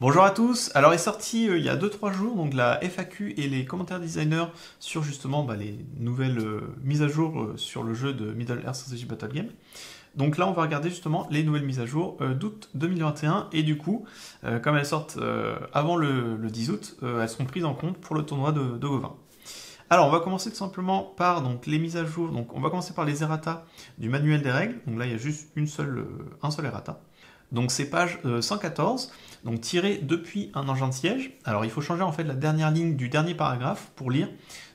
Bonjour à tous, alors est sorti il y a 2-3 jours donc la FAQ et les commentaires designers sur justement les nouvelles mises à jour sur le jeu de Middle Earth Strategy Battle Game. Donc là on va regarder justement les nouvelles mises à jour d'août 2021 et du coup comme elles sortent avant le 10 août, elles seront prises en compte pour le tournoi de Gauvin. Alors on va commencer tout simplement par donc, les mises à jour, donc on va commencer par les errata du manuel des règles, donc là il y a juste un seul errata. Donc c'est page 114, donc tiré depuis un engin de siège. Alors il faut changer en fait la dernière ligne du dernier paragraphe pour lire.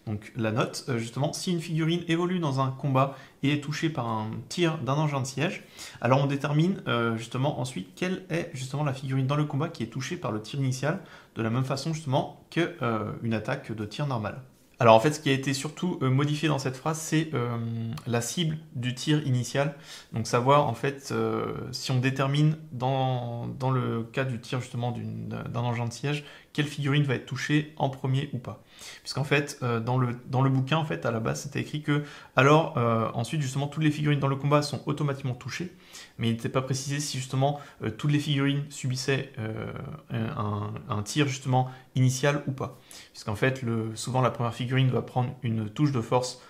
Donc la note, justement, si une figurine évolue dans un combat et est touchée par un tir d'un engin de siège, alors on détermine justement ensuite quelle est justement la figurine dans le combat qui est touchée par le tir initial, de la même façon justement qu'une attaque de tir normale. Alors en fait, ce qui a été surtout modifié dans cette phrase, c'est la cible du tir initial. Donc savoir en fait si on détermine dans le cas du tir justement d'un engin de siège, quelle figurine va être touchée en premier ou pas. Puisqu'en fait, dans le bouquin, en fait, à la base, c'était écrit que alors ensuite justement toutes les figurines dans le combat sont automatiquement touchées, mais il n'était pas précisé si justement toutes les figurines subissaient un tir justement initial ou pas. Puisqu'en fait, souvent la première figurine va prendre une touche de force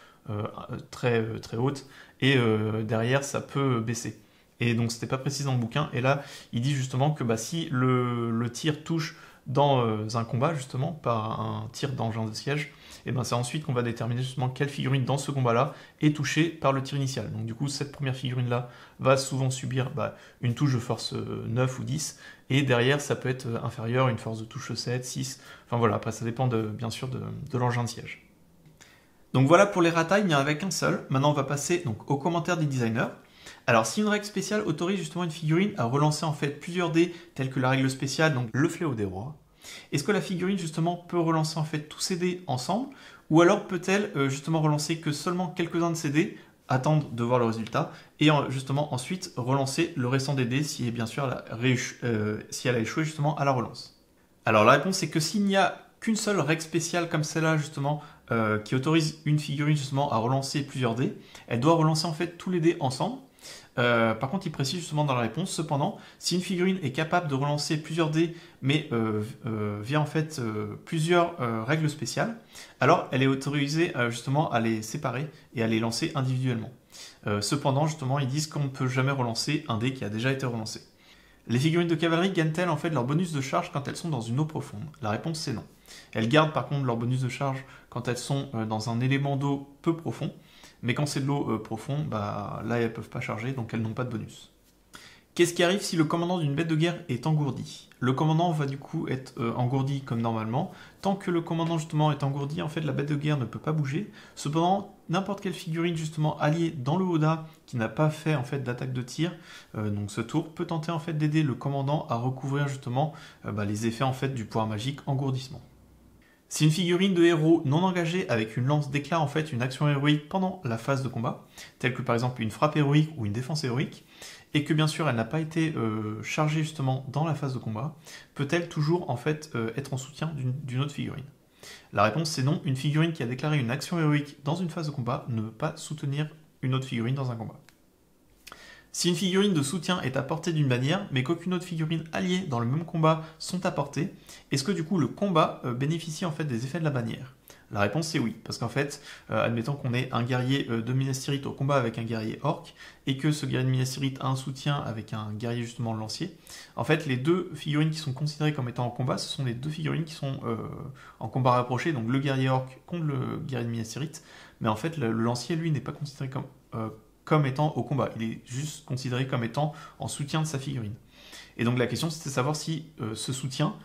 très haute, et derrière ça peut baisser. Et donc c'était pas précisé dans le bouquin, et là il dit justement que si le tir touche dans un combat justement par un tir d'engin de siège, et c'est ensuite qu'on va déterminer justement quelle figurine dans ce combat-là est touchée par le tir initial. Donc du coup cette première figurine-là va souvent subir une touche de force 9 ou 10, et derrière ça peut être inférieur, une force de touche 7, 6, enfin voilà, après ça dépend bien sûr de l'engin de siège. Donc voilà pour les ratas, il n'y en avait qu'un seul. Maintenant on va passer donc aux commentaires des designers. Alors si une règle spéciale autorise justement une figurine à relancer en fait plusieurs dés, telle que la règle spéciale, donc le fléau des rois, est-ce que la figurine justement peut relancer en fait tous ces dés ensemble, ou alors peut-elle justement relancer que seulement quelques-uns de ces dés, attendre de voir le résultat, et justement ensuite relancer le restant des dés si bien sûr si elle a échoué justement à la relance. Alors la réponse est que s'il n'y a qu'une seule règle spéciale comme celle-là justement, qui autorise une figurine justement à relancer plusieurs dés, elle doit relancer en fait tous les dés ensemble. Par contre, il précise justement dans la réponse, cependant, si une figurine est capable de relancer plusieurs dés, mais via en fait plusieurs règles spéciales, alors elle est autorisée justement à les séparer et à les lancer individuellement. Cependant, justement, ils disent qu'on ne peut jamais relancer un dé qui a déjà été relancé. Les figurines de cavalerie gagnent-elles en fait leur bonus de charge quand elles sont dans une eau profonde? La réponse c'est non. Elles gardent par contre leur bonus de charge quand elles sont dans un élément d'eau peu profond, mais quand c'est de l'eau profonde, là elles ne peuvent pas charger, donc elles n'ont pas de bonus. Qu'est-ce qui arrive si le commandant d'une bête de guerre est engourdi? Le commandant va du coup être engourdi comme normalement. Tant que le commandant justement est engourdi, en fait la bête de guerre ne peut pas bouger. Cependant, n'importe quelle figurine justement alliée dans le Oda qui n'a pas fait en fait d'attaque de tir, donc ce tour, peut tenter en fait d'aider le commandant à recouvrir justement les effets en fait du pouvoir magique engourdissement. Si une figurine de héros non engagée avec une lance déclare en fait une action héroïque pendant la phase de combat, telle que par exemple une frappe héroïque ou une défense héroïque, et que bien sûr elle n'a pas été chargée justement dans la phase de combat, peut-elle toujours en fait être en soutien d'une autre figurine? La réponse c'est non, une figurine qui a déclaré une action héroïque dans une phase de combat ne peut pas soutenir une autre figurine dans un combat. Si une figurine de soutien est à portée d'une bannière, mais qu'aucune autre figurine alliée dans le même combat sont à portée, est-ce que du coup le combat bénéficie en fait des effets de la bannière? La réponse c'est oui, parce qu'en fait, admettons qu'on ait un guerrier de Minas Tirith au combat avec un guerrier orc, et que ce guerrier de Minas Tirith a un soutien avec un guerrier justement lancier, en fait les deux figurines qui sont considérées comme étant en combat, ce sont les deux figurines qui sont en combat rapproché, donc le guerrier orc contre le guerrier de Minas Tirith, mais en fait le lancier lui n'est pas considéré comme étant au combat, il est juste considéré comme étant en soutien de sa figurine. Et donc la question c'était de savoir si ce soutien,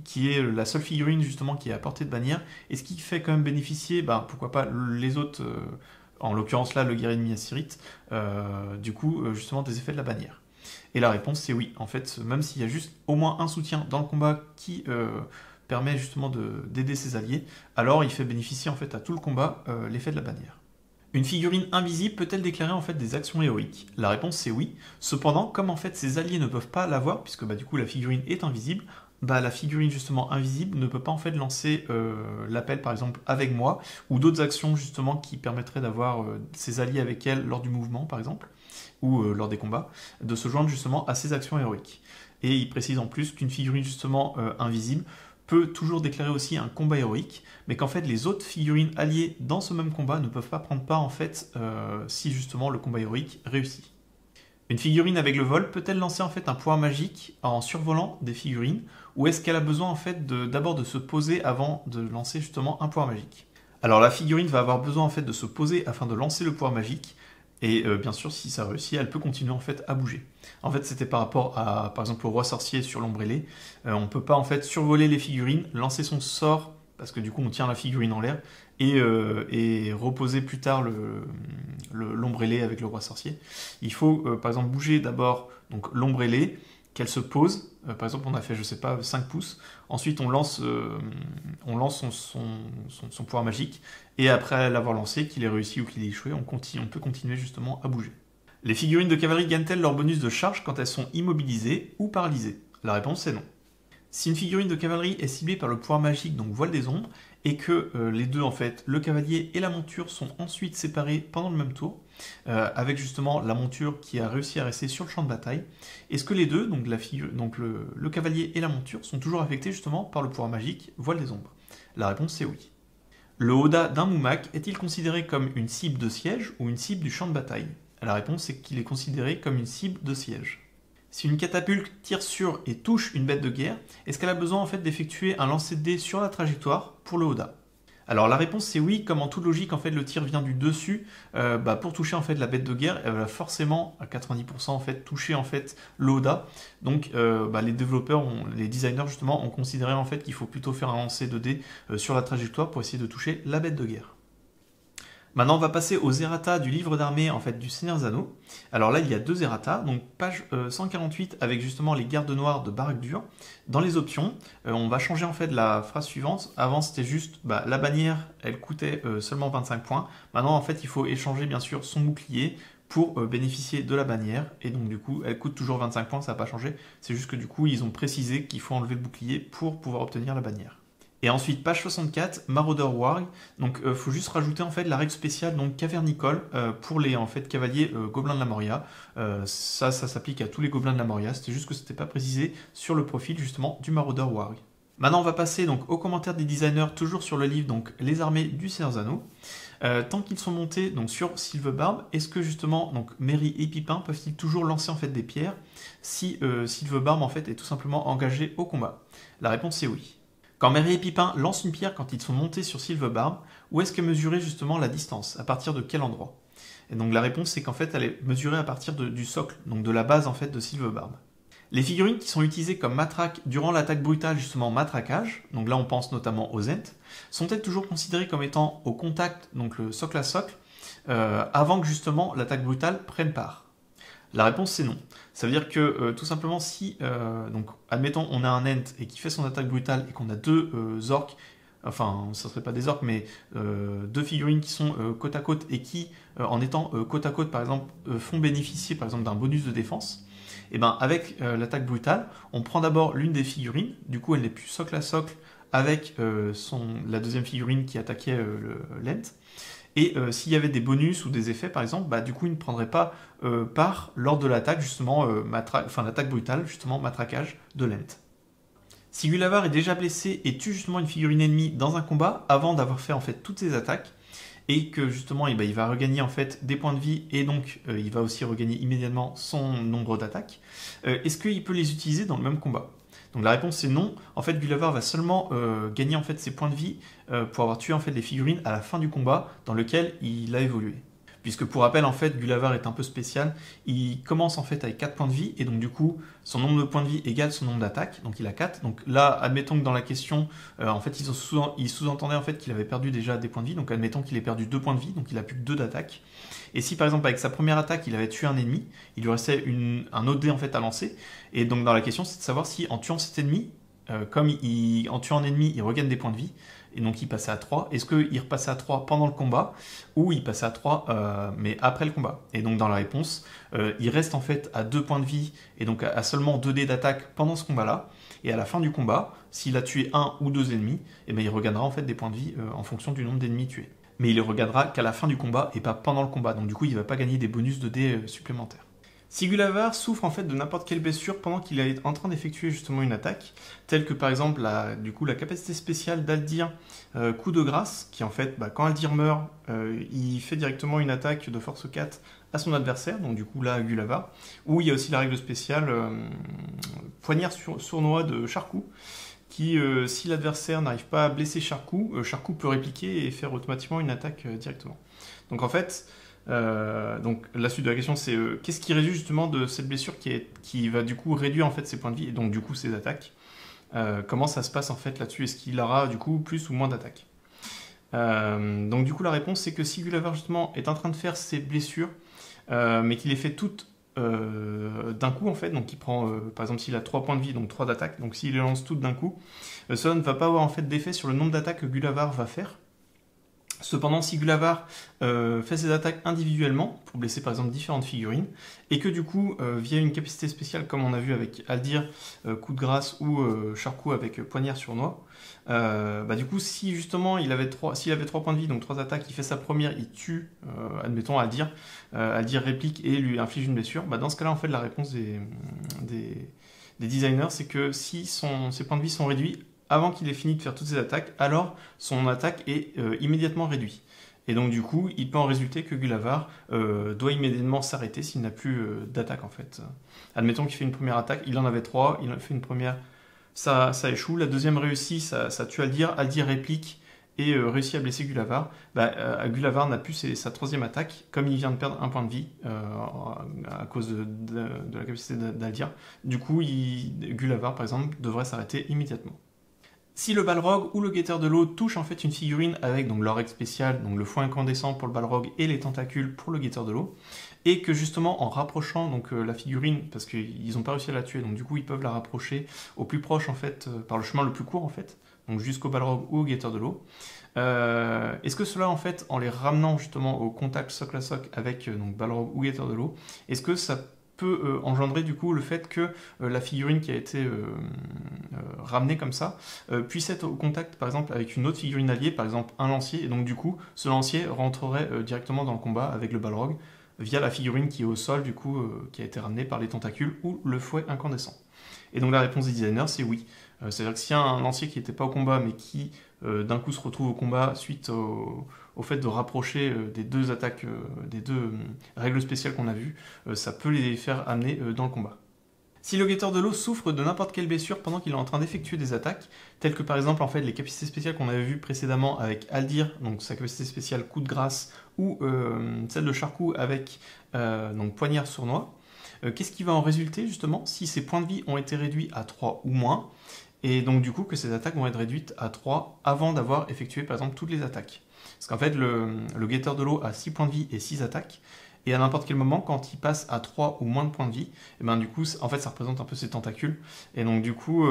qui est la seule figurine justement qui est à portée de bannière, est-ce qu'il fait quand même bénéficier, pourquoi pas les autres, en l'occurrence là le guerrier de Minas Tirith, du coup justement des effets de la bannière. Et la réponse c'est oui, en fait même s'il y a juste au moins un soutien dans le combat qui permet justement d'aider ses alliés, alors il fait bénéficier en fait à tout le combat l'effet de la bannière. Une figurine invisible peut-elle déclarer en fait des actions héroïques? La réponse c'est oui. Cependant, comme en fait ses alliés ne peuvent pas la voir, puisque du coup la figurine est invisible, la figurine justement invisible ne peut pas en fait lancer l'appel par exemple avec moi, ou d'autres actions justement qui permettraient d'avoir ses alliés avec elle lors du mouvement par exemple, ou lors des combats, de se joindre justement à ces actions héroïques. Et il précise en plus qu'une figurine justement invisible peut toujours déclarer aussi un combat héroïque, mais qu'en fait les autres figurines alliées dans ce même combat ne peuvent pas prendre part en fait si justement le combat héroïque réussit. Une figurine avec le vol peut-elle lancer en fait un pouvoir magique en survolant des figurines, ou est-ce qu'elle a besoin en fait d'abord de se poser avant de lancer justement un pouvoir magique? Alors la figurine va avoir besoin en fait de se poser afin de lancer le pouvoir magique, et bien sûr si ça réussit, elle peut continuer en fait à bouger. En fait c'était par rapport à par exemple au roi sorcier sur l'ombre ailée, on peut pas en fait survoler les figurines, lancer son sort parce que du coup on tient la figurine en l'air et reposer plus tard l'ombre ailée avec le roi sorcier. Il faut par exemple bouger d'abord donc l'ombre ailée, qu'elle se pose. Par exemple, on a fait, je sais pas, 5 pouces. Ensuite, on lance son pouvoir magique. Et après l'avoir lancé, qu'il ait réussi ou qu'il ait échoué, on peut continuer justement à bouger. Les figurines de cavalerie gagnent-elles leur bonus de charge quand elles sont immobilisées ou paralysées? La réponse est non. Si une figurine de cavalerie est ciblée par le pouvoir magique, donc voile des ombres, et que les deux, en fait, le cavalier et la monture sont ensuite séparés pendant le même tour, avec justement la monture qui a réussi à rester sur le champ de bataille, est-ce que les deux, donc, le cavalier et la monture, sont toujours affectés justement par le pouvoir magique voile des ombres? La réponse est oui. Le Oda d'un Moumak est-il considéré comme une cible de siège ou une cible du champ de bataille? La réponse est qu'il est considéré comme une cible de siège. Si une catapulte tire sur et touche une bête de guerre, est-ce qu'elle a besoin en fait d'effectuer un lancer de dés sur la trajectoire pour le Oda? Alors la réponse c'est oui, comme en toute logique en fait le tir vient du dessus, pour toucher en fait la bête de guerre, elle va forcément à 90% en fait toucher en fait le Oda. Donc les développeurs, les designers justement ont considéré en fait qu'il faut plutôt faire un lancer de dés sur la trajectoire pour essayer de toucher la bête de guerre. Maintenant, on va passer aux errata du livre d'armée en fait du Seigneur des Anneaux. Alors là, il y a deux errata, donc page 148 avec justement les gardes noirs de Barad-dûr. Dans les options, on va changer en fait la phrase suivante. Avant, c'était juste la bannière, elle coûtait seulement 25 points. Maintenant, en fait, il faut échanger bien sûr son bouclier pour bénéficier de la bannière. Et donc du coup, elle coûte toujours 25 points, ça n'a pas changé. C'est juste que du coup, ils ont précisé qu'il faut enlever le bouclier pour pouvoir obtenir la bannière. Et ensuite, page 64, Marauder Warg. Donc, faut juste rajouter en fait la règle spéciale donc cavernicole pour les en fait cavaliers gobelins de la Moria. Ça s'applique à tous les gobelins de la Moria. C'était juste que c'était pas précisé sur le profil justement du Marauder Warg. Maintenant, on va passer donc aux commentaires des designers, toujours sur le livre donc les armées du Seigneur des Anneaux. Tant qu'ils sont montés donc sur Sylvebarbe, est-ce que justement donc Merry et Pipin peuvent-ils toujours lancer en fait des pierres si Sylvebarbe en fait est tout simplement engagé au combat? La réponse est oui. Quand Merry et Pipin lancent une pierre quand ils sont montés sur Sylvebarbe, où est-ce qu'est mesurée justement la distance? À partir de quel endroit? Et donc la réponse c'est qu'en fait elle est mesurée à partir du socle, donc de la base en fait de Sylvebarbe. Les figurines qui sont utilisées comme matraque durant l'attaque brutale, justement matraquage, donc là on pense notamment aux Ents, sont-elles toujours considérées comme étant au contact, donc le socle à socle, avant que justement l'attaque brutale prenne part? La réponse c'est non. Ça veut dire que tout simplement si, donc admettons on a un Ent et qui fait son attaque brutale et qu'on a deux orques, enfin ça serait pas des orques mais deux figurines qui sont côte à côte et qui en étant côte à côte par exemple font bénéficier par exemple d'un bonus de défense, et bien avec l'attaque brutale on prend d'abord l'une des figurines, du coup elle n'est plus socle à socle avec la deuxième figurine qui attaquait l'Ent. Et s'il y avait des bonus ou des effets, par exemple, du coup, il ne prendrait pas part lors de l'attaque, justement, l'attaque brutale, justement, matraquage de Lent. Si Gulavar est déjà blessé et tue justement une figurine ennemie dans un combat, avant d'avoir fait en fait toutes ses attaques, et que justement il va regagner en fait des points de vie, et donc il va aussi regagner immédiatement son nombre d'attaques, est-ce qu'il peut les utiliser dans le même combat? Donc la réponse c'est non. En fait, Gulavar va seulement gagner en fait ses points de vie pour avoir tué en fait les figurines à la fin du combat dans lequel il a évolué. Puisque pour rappel, en fait, Gulavar est un peu spécial. Il commence en fait avec 4 points de vie et donc du coup, son nombre de points de vie égale son nombre d'attaques. Donc il a 4. Donc là, admettons que dans la question, en fait, il sous-entendait en fait qu'il avait perdu déjà des points de vie. Donc admettons qu'il ait perdu 2 points de vie, donc il a plus que 2 d'attaque. Et si par exemple avec sa première attaque, il avait tué un ennemi, il lui restait un autre dé en fait à lancer. Et donc dans la question, c'est de savoir si en tuant cet ennemi, en tuant un ennemi, il regagne des points de vie. Et donc il passait à 3. Est-ce qu'il repassait à 3 pendant le combat ou il passait à 3 mais après le combat? Et donc dans la réponse, il reste en fait à 2 points de vie et donc à seulement 2 dés d'attaque pendant ce combat-là. Et à la fin du combat, s'il a tué un ou deux ennemis, et bien il regagnera en fait des points de vie en fonction du nombre d'ennemis tués. Mais il les regagnera qu'à la fin du combat et pas pendant le combat. Donc du coup, il ne va pas gagner des bonus de dés supplémentaires. Sigulavar souffre en fait de n'importe quelle blessure pendant qu'il est en train d'effectuer justement une attaque, telle que par exemple la capacité spéciale d'Aldir coup de grâce, qui en fait, quand Aldir meurt, il fait directement une attaque de force 4 à son adversaire, donc du coup là à Gulavar, ou il y a aussi la règle spéciale poignard sournois de Charcou, qui si l'adversaire n'arrive pas à blesser Charcou, Charcou peut répliquer et faire automatiquement une attaque directement. Donc en fait, donc la suite de la question c'est qu'est-ce qui résulte justement de cette blessure qui va du coup réduire en fait ses points de vie et donc du coup ses attaques. Comment ça se passe en fait là-dessus? Est-ce qu'il aura du coup plus ou moins d'attaques? Donc du coup la réponse c'est que si Gulavar justement est en train de faire ses blessures mais qu'il les fait toutes d'un coup en fait, donc il prend par exemple s'il a 3 points de vie donc 3 d'attaque, donc s'il les lance toutes d'un coup, cela ne va pas avoir en fait d'effet sur le nombre d'attaques que Gulavar va faire. Cependant, si Gulavar fait ses attaques individuellement, pour blesser par exemple différentes figurines, et que du coup, via une capacité spéciale comme on a vu avec Aldir, coup de grâce ou Charcou avec poignard sournois, du coup, si justement s'il avait 3 points de vie, donc 3 attaques, il fait sa première, il tue, admettons Aldir, Aldir réplique et lui inflige une blessure, dans ce cas-là, en fait, la réponse des designers, c'est que si ses points de vie sont réduits, avant qu'il ait fini de faire toutes ses attaques, alors son attaque est immédiatement réduite. Et donc du coup, il peut en résulter que Gulavar doit immédiatement s'arrêter s'il n'a plus d'attaque en fait. Admettons qu'il fait une première attaque, il en avait 3, il en fait une première, ça échoue, la deuxième réussit, ça tue Aldir, Aldir réplique et réussit à blesser Gulavar. Gulavar n'a plus sa troisième attaque, comme il vient de perdre un point de vie à cause de la capacité d'Aldir. Du coup, Gulavar par exemple devrait s'arrêter immédiatement. Si le Balrog ou le Guetteur de l'eau touche en fait une figurine avec donc leur règle spéciale, donc le foie incandescent pour le Balrog et les tentacules pour le Guetteur de l'eau, et que justement en rapprochant donc la figurine, parce qu'ils n'ont pas réussi à la tuer, donc du coup ils peuvent la rapprocher au plus proche en fait, par le chemin le plus court en fait, donc jusqu'au Balrog ou au Guetteur de l'eau. Est-ce que cela en fait, en les ramenant justement au contact socle à socle avec donc Balrog ou Guetteur de l'eau, est-ce que ça peut engendrer du coup le fait que la figurine qui a été ramenée comme ça puisse être au contact par exemple avec une autre figurine alliée, par exemple un lancier, et donc du coup ce lancier rentrerait directement dans le combat avec le Balrog via la figurine qui est au sol du coup qui a été ramenée par les tentacules ou le fouet incandescent. Et donc la réponse des designers c'est oui. C'est-à-dire que s'il y a un lancier qui n'était pas au combat mais qui d'un coup se retrouve au combat suite au fait de rapprocher des deux attaques, des deux règles spéciales qu'on a vues, ça peut les faire amener dans le combat. Si le Guetteur de l'eau souffre de n'importe quelle blessure pendant qu'il est en train d'effectuer des attaques, telles que par exemple en fait les capacités spéciales qu'on avait vues précédemment avec Aldir, donc sa capacité spéciale coup de grâce, ou celle de Charcou avec donc poignard sournois, qu'est-ce qui va en résulter justement si ses points de vie ont été réduits à 3 ou moins, et donc du coup que ces attaques vont être réduites à 3 avant d'avoir effectué par exemple toutes les attaques. Parce qu'en fait le Guetteur de l'eau a 6 points de vie et 6 attaques, et à n'importe quel moment, quand il passe à 3 ou moins de points de vie, et du coup, en fait, ça représente un peu ses tentacules. Et donc, du coup,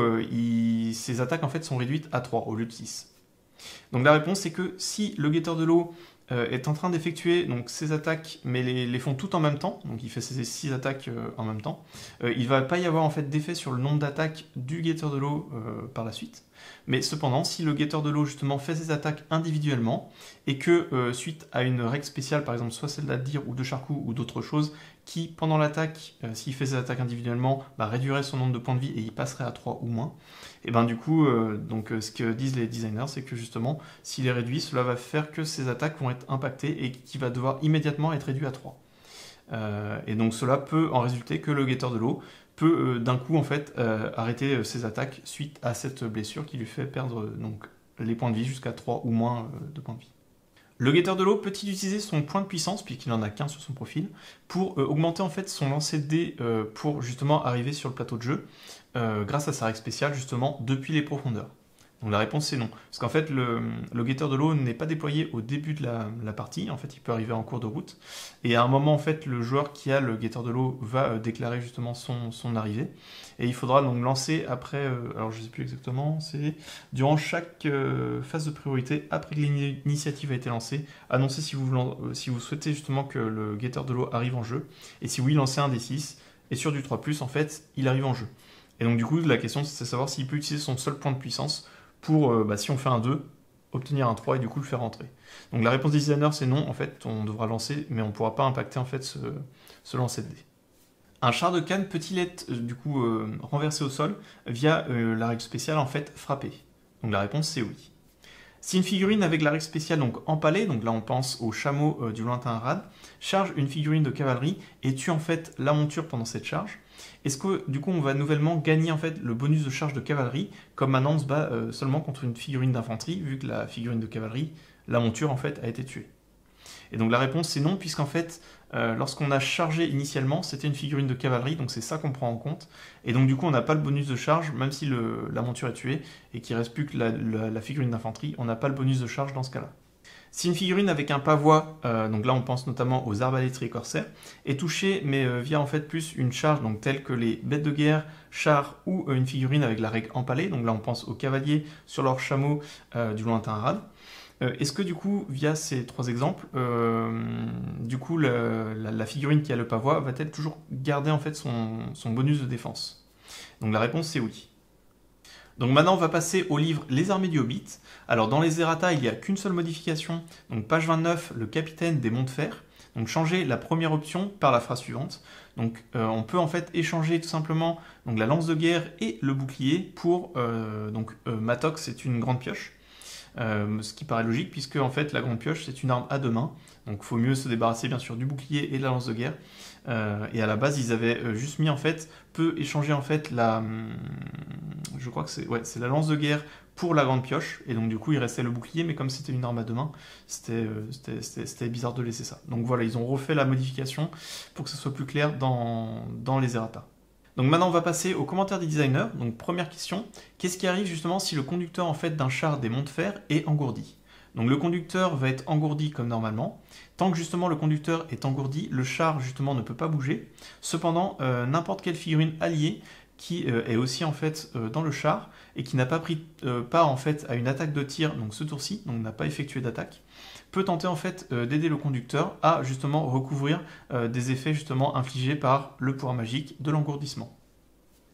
ses attaques, en fait, sont réduites à 3 au lieu de 6. Donc, la réponse, c'est que si le Guetteur de l'eau est en train d'effectuer donc ses attaques, mais les font toutes en même temps, donc il fait ses 6 attaques en même temps, il ne va pas y avoir, en fait, d'effet sur le nombre d'attaques du Guetteur de l'eau par la suite. Mais cependant, si le Guetteur de l'eau justement fait ses attaques individuellement et que suite à une règle spéciale, par exemple soit celle d'Aldir ou de Charcou ou d'autres choses, qui pendant l'attaque, s'il fait ses attaques individuellement, réduirait son nombre de points de vie et il passerait à 3 ou moins, et du coup, ce que disent les designers, c'est que justement, s'il est réduit, cela va faire que ses attaques vont être impactées et qu'il va devoir immédiatement être réduit à 3. Et donc cela peut en résulter que le Guetteur de l'eau peut d'un coup en fait arrêter ses attaques suite à cette blessure qui lui fait perdre donc les points de vie jusqu'à 3 ou moins de points de vie. Le Guetteur de l'eau peut-il utiliser son point de puissance, puisqu'il n'en a qu'un sur son profil, pour augmenter en fait son lancer de dés pour justement arriver sur le plateau de jeu grâce à sa règle spéciale justement depuis les profondeurs? Donc la réponse c'est non. Parce qu'en fait le Guetteur de l'eau n'est pas déployé au début de la partie, en fait il peut arriver en cours de route. Et à un moment en fait le joueur qui a le Guetteur de l'eau va déclarer justement son arrivée. Et il faudra donc lancer après, alors je ne sais plus exactement, c'est durant chaque phase de priorité, après que l'initiative a été lancée, annoncer si vous souhaitez justement que le Guetteur de l'eau arrive en jeu. Et si oui, lancez un D6. Et sur du 3+, en fait, il arrive en jeu. Et donc du coup la question c'est de savoir s'il peut utiliser son seul point de puissance pour, si on fait un 2, obtenir un 3 et du coup le faire rentrer. Donc la réponse des designers c'est non, en fait on devra lancer, mais on ne pourra pas impacter en fait ce lancer de dés. Un char de canne peut-il être du coup renversé au sol via la règle spéciale en fait frappée? Donc la réponse c'est oui. Si une figurine avec la règle spéciale donc empalée, donc là on pense au chameau du lointain Arad, charge une figurine de cavalerie et tue en fait la monture pendant cette charge, est-ce que du coup on va nouvellement gagner en fait le bonus de charge de cavalerie comme maintenant on se bat seulement contre une figurine d'infanterie vu que la figurine de cavalerie, la monture en fait a été tuée? Et donc la réponse c'est non, puisqu'en fait, lorsqu'on a chargé initialement, c'était une figurine de cavalerie, donc c'est ça qu'on prend en compte. Et donc du coup, on n'a pas le bonus de charge, même si la monture est tuée, et qu'il ne reste plus que la figurine d'infanterie, on n'a pas le bonus de charge dans ce cas-là. Si une figurine avec un pavois, donc là on pense notamment aux arbalétriers corsaires, est touchée mais via en fait plus une charge donc telle que les bêtes de guerre, chars ou une figurine avec la règle empalée, donc là on pense aux cavaliers sur leur chameau du lointain Arad, est-ce que du coup, via ces trois exemples, du coup la figurine qui a le pavois va-t-elle toujours garder en fait son bonus de défense? Donc la réponse c'est oui. Donc maintenant on va passer au livre Les armées du Hobbit. Alors dans les errata il n'y a qu'une seule modification, donc page 29, le capitaine des monts de fer. Donc changer la première option par la phrase suivante. Donc on peut en fait échanger tout simplement donc, la lance de guerre et le bouclier pour Matok, c'est une grande pioche. Ce qui paraît logique puisque en fait la grande pioche c'est une arme à deux mains, donc il faut mieux se débarrasser bien sûr du bouclier et de la lance de guerre. Et à la base ils avaient juste mis en fait, peut échanger en fait je crois que c'est la lance de guerre pour la grande pioche, et donc du coup il restait le bouclier, mais comme c'était une arme à deux mains, c'était bizarre de laisser ça. Donc voilà, ils ont refait la modification pour que ce soit plus clair dans les errata. Donc maintenant on va passer aux commentaires des designers. Donc première question, qu'est-ce qui arrive justement si le conducteur en fait d'un char des monts de fer est engourdi? Donc le conducteur va être engourdi comme normalement. Tant que justement le conducteur est engourdi, le char justement ne peut pas bouger. Cependant, n'importe quelle figurine alliée qui est aussi en fait dans le char et qui n'a pas pris part en fait à une attaque de tir, donc ce tour-ci, donc n'a pas effectué d'attaque, peut tenter en fait d'aider le conducteur à justement recouvrir des effets justement infligés par le pouvoir magique de l'engourdissement.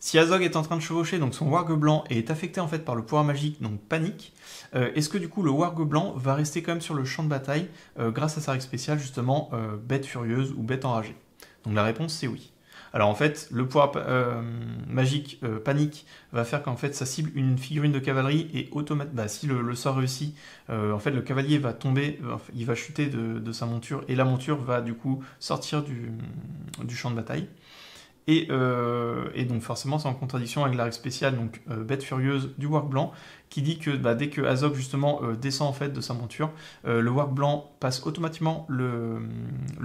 Si Azog est en train de chevaucher donc son warg blanc et est affecté en fait par le pouvoir magique, donc panique, est-ce que du coup le warg blanc va rester quand même sur le champ de bataille grâce à sa règle spéciale justement bête furieuse ou bête enragée? Donc la réponse c'est oui. Alors en fait, le pouvoir magique panique va faire qu'en fait ça cible une figurine de cavalerie et automatiquement, si le sort réussit, en fait le cavalier va tomber, il va chuter de sa monture et la monture va du coup sortir du champ de bataille. Et donc forcément c'est en contradiction avec la règle spéciale donc bête furieuse du warg blanc qui dit que dès que Azog justement descend en fait de sa monture, le warg blanc passe automatiquement le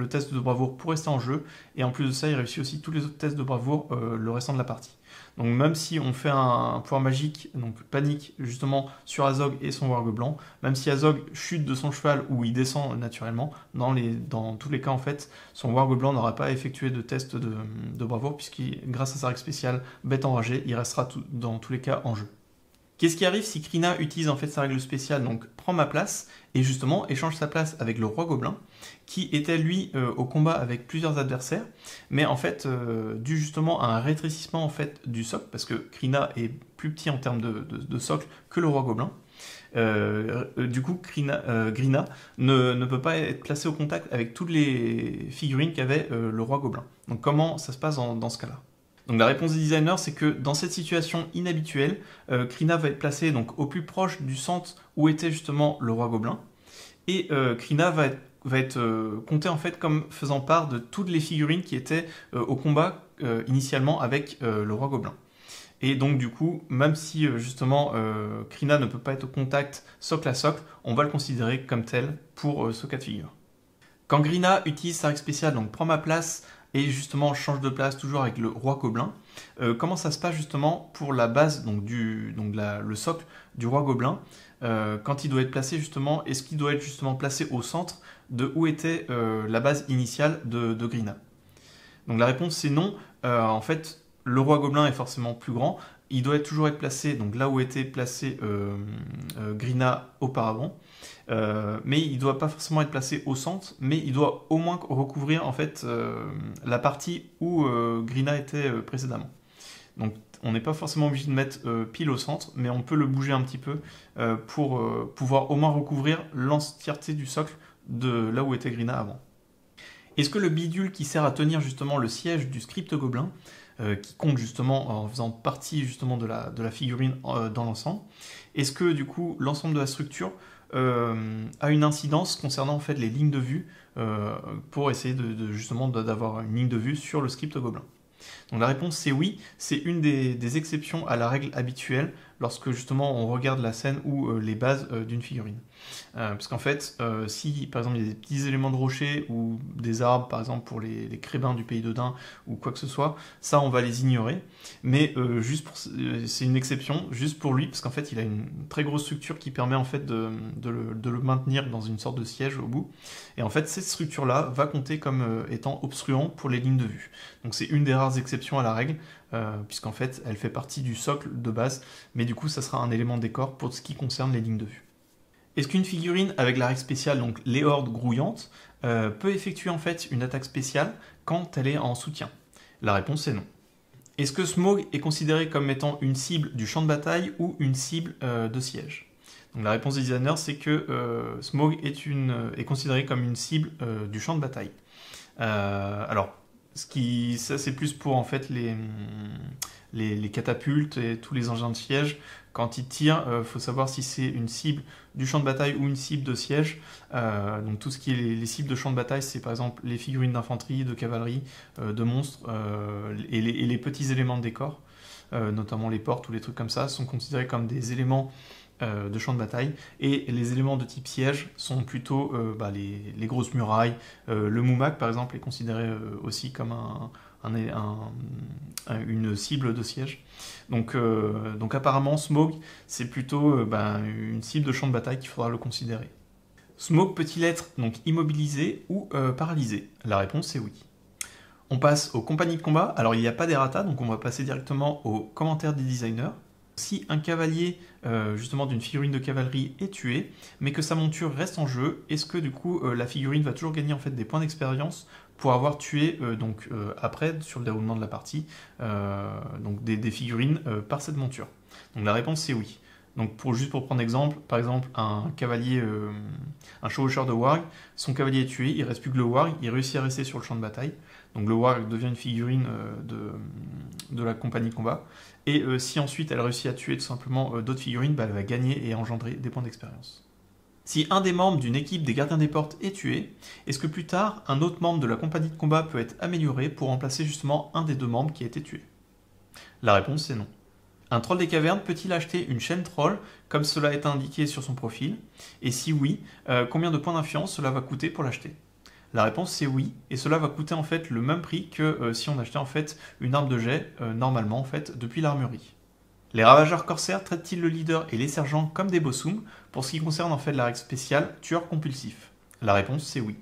test de bravoure pour rester en jeu, et en plus de ça il réussit aussi tous les autres tests de bravoure le restant de la partie. Donc même si on fait un pouvoir magique, donc panique justement sur Azog et son warg blanc, même si Azog chute de son cheval ou il descend naturellement, dans tous les cas en fait, son warg blanc n'aura pas effectué de test de bravoure puisque grâce à sa règle spéciale bête enragée, il restera dans tous les cas en jeu. Qu'est-ce qui arrive si Krina utilise en fait sa règle spéciale, donc prend ma place, et justement échange sa place avec le roi gobelin, qui était lui au combat avec plusieurs adversaires, mais en fait dû justement à un rétrécissement en fait du socle, parce que Krina est plus petit en termes de socle que le roi gobelin. Du coup, Grina ne peut pas être placé au contact avec toutes les figurines qu'avait le roi gobelin. Donc comment ça se passe dans ce cas-là? Donc la réponse des designers, c'est que dans cette situation inhabituelle, Krina va être placée donc au plus proche du centre où était justement le roi gobelin, et Krina va être comptée en fait comme faisant part de toutes les figurines qui étaient au combat initialement avec le roi gobelin. Et donc du coup, même si justement Krina ne peut pas être au contact socle à socle, on va le considérer comme tel pour ce cas de figure. Quand Grina utilise sa règle spéciale, donc prend ma place et justement change de place toujours avec le roi gobelin, comment ça se passe justement pour la base, donc le socle du roi gobelin, quand il doit être placé justement, est-ce qu'il doit être justement placé au centre de où était la base initiale de Grina? Donc la réponse c'est non. En fait, le roi gobelin est forcément plus grand, il doit toujours être placé donc là où était placé Grina auparavant, mais il ne doit pas forcément être placé au centre, mais il doit au moins recouvrir en fait la partie où Grina était précédemment. Donc on n'est pas forcément obligé de mettre pile au centre, mais on peut le bouger un petit peu pour pouvoir au moins recouvrir l'entièreté du socle de là où était Grina avant. Est-ce que le bidule qui sert à tenir justement le siège du script gobelin, qui compte justement en faisant partie justement de la figurine dans l'ensemble, est-ce que du coup l'ensemble de la structure a une incidence concernant en fait les lignes de vue pour essayer justement d'avoir une ligne de vue sur le script gobelin? Donc la réponse c'est oui, c'est une des exceptions à la règle habituelle lorsque justement on regarde la scène ou les bases d'une figurine. Parce qu'en fait, si par exemple il y a des petits éléments de rocher ou des arbres par exemple pour les crébins du pays d'Odin ou quoi que ce soit, ça on va les ignorer. Mais c'est une exception juste pour lui parce qu'en fait il a une très grosse structure qui permet en fait de le maintenir dans une sorte de siège au bout. Et en fait cette structure-là va compter comme étant obstruant pour les lignes de vue. Donc c'est une des rares exceptions à la règle. Puisqu'en fait elle fait partie du socle de base, mais du coup ça sera un élément de décor pour ce qui concerne les lignes de vue. Est-ce qu'une figurine avec la règle spéciale, donc les hordes grouillantes, peut effectuer en fait une attaque spéciale quand elle est en soutien? La réponse est non. Est-ce que Smaug est considéré comme étant une cible du champ de bataille ou une cible de siège? Donc la réponse des designers c'est que Smaug est considéré comme une cible du champ de bataille. Alors ça c'est plus pour en fait les catapultes et tous les engins de siège. Quand ils tirent, faut savoir si c'est une cible du champ de bataille ou une cible de siège. Donc tout ce qui est les cibles de champ de bataille, c'est par exemple les figurines d'infanterie, de cavalerie, de monstres et les petits éléments de décor, notamment les portes ou les trucs comme ça, sont considérés comme des éléments de champ de bataille, et les éléments de type siège sont plutôt les grosses murailles. Le Moumak par exemple est considéré aussi comme une cible de siège. Donc apparemment Smaug c'est plutôt une cible de champ de bataille qu'il faudra le considérer. Smaug peut-il être donc immobilisé ou paralysé? La réponse est oui. On passe aux compagnies de combat. Alors il n'y a pas d'errata, donc on va passer directement aux commentaires des designers. Si un cavalier justement d'une figurine de cavalerie est tué, mais que sa monture reste en jeu, est-ce que du coup la figurine va toujours gagner en fait des points d'expérience pour avoir tué après sur le déroulement de la partie donc des figurines par cette monture? Donc la réponse c'est oui. Donc juste pour prendre exemple, par exemple un cavalier, un chevaucheur de warg, son cavalier est tué, il reste plus que le warg, il réussit à rester sur le champ de bataille. Donc le warg devient une figurine de la compagnie de combat. Et si ensuite elle réussit à tuer tout simplement d'autres figurines, elle va gagner et engendrer des points d'expérience. Si un des membres d'une équipe des gardiens des portes est tué, est-ce que plus tard, un autre membre de la compagnie de combat peut être amélioré pour remplacer justement un des deux membres qui a été tué? La réponse est non. Un troll des cavernes peut-il acheter une chaîne troll comme cela est indiqué sur son profil? Et si oui, combien de points d'influence cela va coûter pour l'acheter? La réponse c'est oui, et cela va coûter en fait le même prix que si on achetait en fait une arme de jet normalement en fait depuis l'armurerie. Les ravageurs corsaires traitent-ils le leader et les sergents comme des bossums pour ce qui concerne en fait la règle spéciale tueur compulsif? La réponse c'est oui.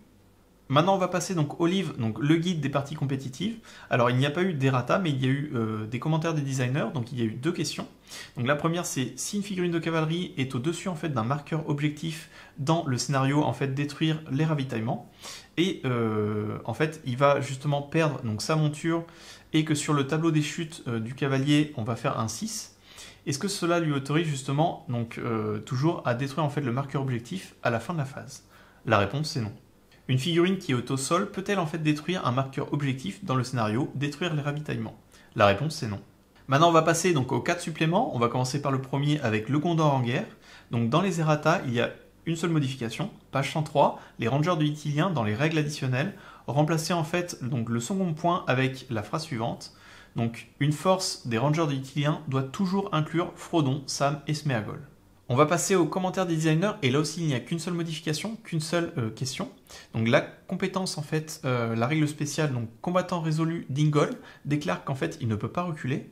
Maintenant on va passer donc au livre, donc le guide des parties compétitives. Alors il n'y a pas eu d'errata, mais il y a eu des commentaires des designers, donc il y a eu deux questions. Donc la première c'est si une figurine de cavalerie est au-dessus en fait d'un marqueur objectif dans le scénario, en fait détruire les ravitaillements. Et en fait il va justement perdre donc sa monture et que sur le tableau des chutes du cavalier on va faire un 6. Est-ce que cela lui autorise justement donc toujours à détruire en fait le marqueur objectif à la fin de la phase? La réponse c'est non. Une figurine qui est au sol peut-elle en fait détruire un marqueur objectif dans le scénario, détruire les ravitaillements? La réponse c'est non. Maintenant on va passer donc aux 4 suppléments. On va commencer par le premier avec le Gondor en guerre. Donc dans les errata, il y a une seule modification, page 103, les rangers de Ithilien dans les règles additionnelles, remplacer en fait donc le second point avec la phrase suivante. Donc une force des rangers de Ithilien doit toujours inclure Frodon, Sam et Sméagol. On va passer aux commentaires des designers, et là aussi il n'y a qu'une seule modification, qu'une seule question. Donc la compétence en fait, la règle spéciale, donc combattant résolu d'Ingol, déclare qu'en fait il ne peut pas reculer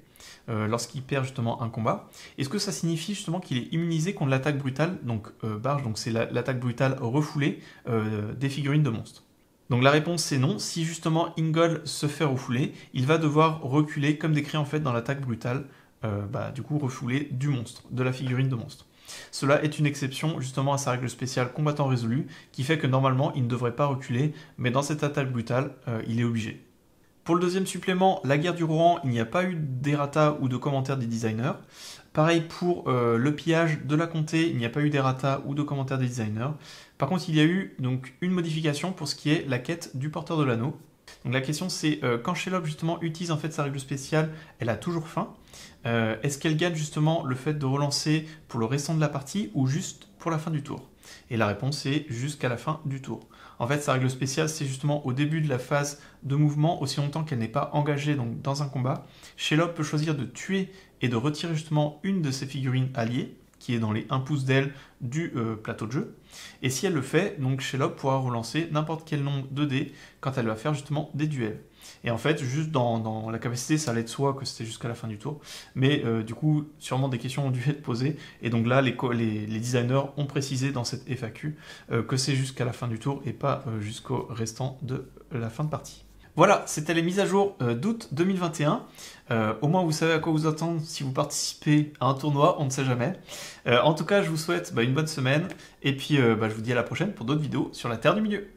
lorsqu'il perd justement un combat. Est-ce que ça signifie justement qu'il est immunisé contre l'attaque brutale, donc barge, donc c'est l'attaque brutale refoulée des figurines de monstres? Donc la réponse c'est non. Si justement Ingol se fait refouler, il va devoir reculer comme décrit en fait dans l'attaque brutale, du coup refoulée du monstre, de la figurine de monstre. Cela est une exception justement à sa règle spéciale combattant résolu, qui fait que normalement il ne devrait pas reculer, mais dans cette attaque brutale, il est obligé. Pour le deuxième supplément, la guerre du Rohan, il n'y a pas eu d'errata ou de commentaires des designers. Pareil pour le pillage de la comté, il n'y a pas eu d'errata ou de commentaires des designers. Par contre, il y a eu donc une modification pour ce qui est la quête du porteur de l'anneau. Donc la question c'est, quand Shelob justement utilise en fait sa règle spéciale, elle a toujours faim. Est-ce qu'elle gagne justement le fait de relancer pour le restant de la partie ou juste pour la fin du tour? Et la réponse est jusqu'à la fin du tour. En fait, sa règle spéciale, c'est justement au début de la phase de mouvement, aussi longtemps qu'elle n'est pas engagée donc, dans un combat. Shelob peut choisir de tuer et de retirer justement une de ses figurines alliées, qui est dans les 1 pouce d'aile du plateau de jeu. Et si elle le fait, donc Shelob pourra relancer n'importe quel nombre de dés quand elle va faire justement des duels. Et en fait, juste dans la capacité, ça allait de soi que c'était jusqu'à la fin du tour. Mais du coup, sûrement des questions ont dû être posées. Et donc là, les designers ont précisé dans cette FAQ que c'est jusqu'à la fin du tour et pas jusqu'au restant de la fin de partie. Voilà, c'était les mises à jour d'août 2021. Au moins, vous savez à quoi vous attendre si vous participez à un tournoi, on ne sait jamais. En tout cas, je vous souhaite une bonne semaine. Et puis, je vous dis à la prochaine pour d'autres vidéos sur la Terre du Milieu.